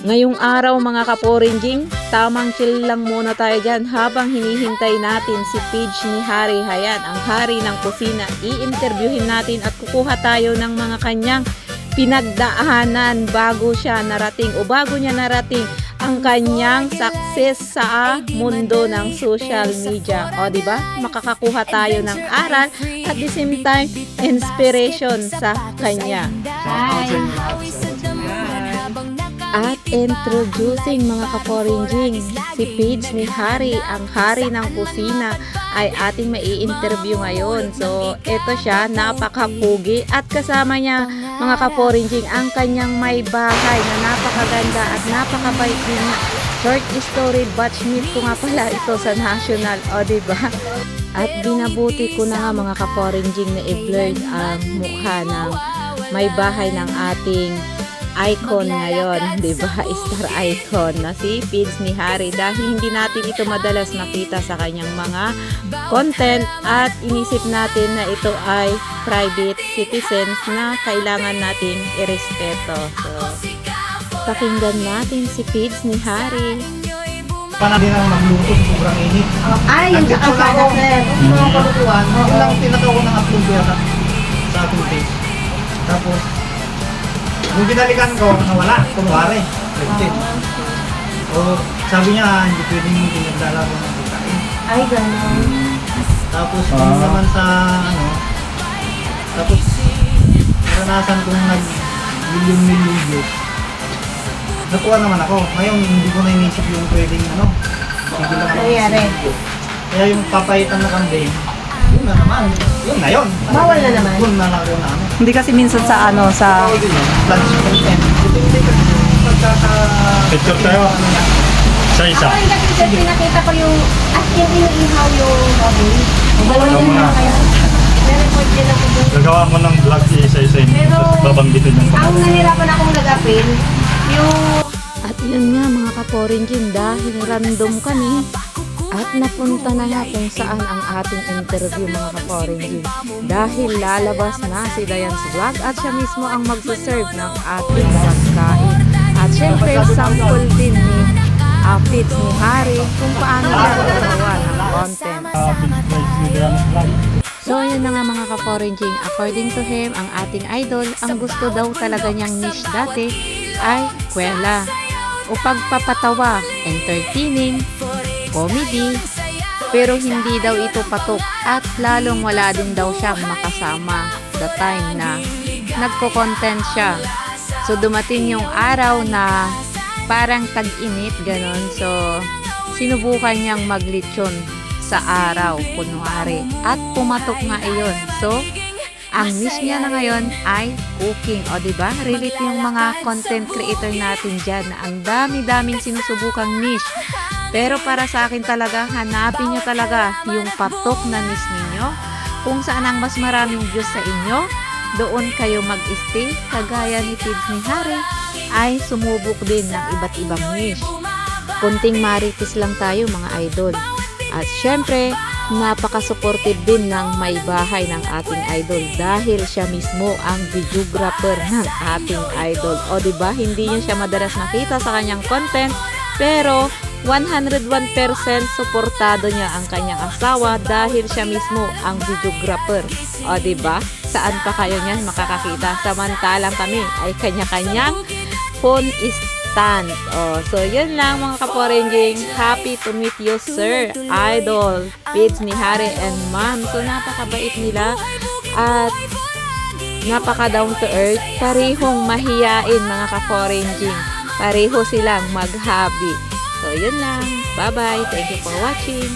Ngayong araw mga kaporinjing, tamang chill lang muna tayo dyan habang hinihintay natin si Pidge ni Hari. Hayan, ang hari ng kusina. I-interviewin natin at kukuha tayo ng mga kanyang pinagdaanan bago siya narating o bago niya narating ang kanyang success sa mundo ng social media. O diba? Makakakuha tayo ng aral at the same time inspiration sa kanya. Hi! At introducing mga kaporinjing, si Pidge ni Hari, ang hari ng kusina, ay ating mai-interview ngayon. So, ito siya, napakapugi at kasama niya mga kaporinjing ang kanyang may bahay na napakaganda at napakabait din niya. Short story, batchmate ko nga pala ito sa National, o diba? At binabuti ko na nga mga kaporinjing na i-blur ang mukha ng may bahay ng ating icon ngayon, di ba? Star icon na si Pidge ni Hari, dahil hindi natin ito madalas nakita sa kanyang mga content at inisip natin na ito ay private citizens na kailangan nating irespeto. So, pakinggan natin si Pidge ni Hari. Paano din ang magluto sa sobrang init? Ay, yung sa kalsada, sir. Mga kalutuan, yun lang tinatawag ko ng upload ko yata sa ating page. Tapos, nung binalikan ko, nawala, kunwari. O, sabi niya, hindi pwedeng pinagdala ko ng pagkain. Ay, gano'n. Tapos, kung naman sa, tapos, naranasan kong nag-million views. Natuwa naman ako. Ngayon, hindi ko na inisip yung pwedeng, hindi lang ako. Nangyari. Kaya yung papaitan na campaign, yun na naman. Yun na yun. Bawal na naman. Yun na lang yun na Hindi kasi minsan sa sa lunch content. Hindi kasi pagkaka... Picture tayo. Isa-isa. Ako rin kasi sir, pinakita ko yung, as in yung ihaw yung baboy. Dalawang Ikaw yun muna. na kaya. May-record din ako doon. Gagawa mo ng vlog isa-isa yun. Pero, Tapos babanggitin yung ang pangalan. nahirapan akong nag-appeal, yung... at yun nga mga kaporinjin, dahil random kami at napunta na nga kung saan ang ating interview mga kaporinjin, dahil lalabas na si Dayan's Vlog at siya mismo ang magsaserve ng ating pagkain. At syempre sample din ni Pidge ni Hari kung paano siya gumawa ng content. So yun na nga mga kaporinjing, according to him, ang ating idol, ang gusto daw talaga niyang niche dati ay kwela o pagpapatawa, entertaining, comedy, pero hindi daw ito patok at lalong wala din daw siyang makasama the time na nagko-content siya. So dumating yung araw na parang tag-init ganon, so sinubukan niyang maglitsyon sa araw, kunwari. At pumatok nga iyon. So, ang niche niya na ngayon ay cooking. O, diba? Relate yung mga content creator natin dyan na ang dami-daming sinusubukang niche. Pero para sa akin talaga, hanapin nyo talaga yung patok na niche ninyo. Kung saan ang mas maraming views sa inyo, doon kayo mag-stay. Kagaya ni Pidge ni Hari, ay sumubok din ng iba't ibang niche. Kunting marites lang tayo mga idol. At syempre, napaka-supportive din ng may bahay ng ating idol dahil siya mismo ang videographer ng ating idol. O diba, hindi niyo siya madalas nakita sa kanyang content, pero 101% suportado niya ang kanyang asawa dahil siya mismo ang videographer. O diba, saan pa kayo niyan makakakita? Samantalang kami ay kanya-kanyang phone stand. Oh, so yun lang mga kaporinjing. Happy to meet you, sir, idol Pidge ni Hari and ma'am. So napakabait nila at napaka down to earth. Parehong mahiyain mga kaporinjing. Pareho silang mag-hobby. So yun lang. Bye bye. Thank you for watching.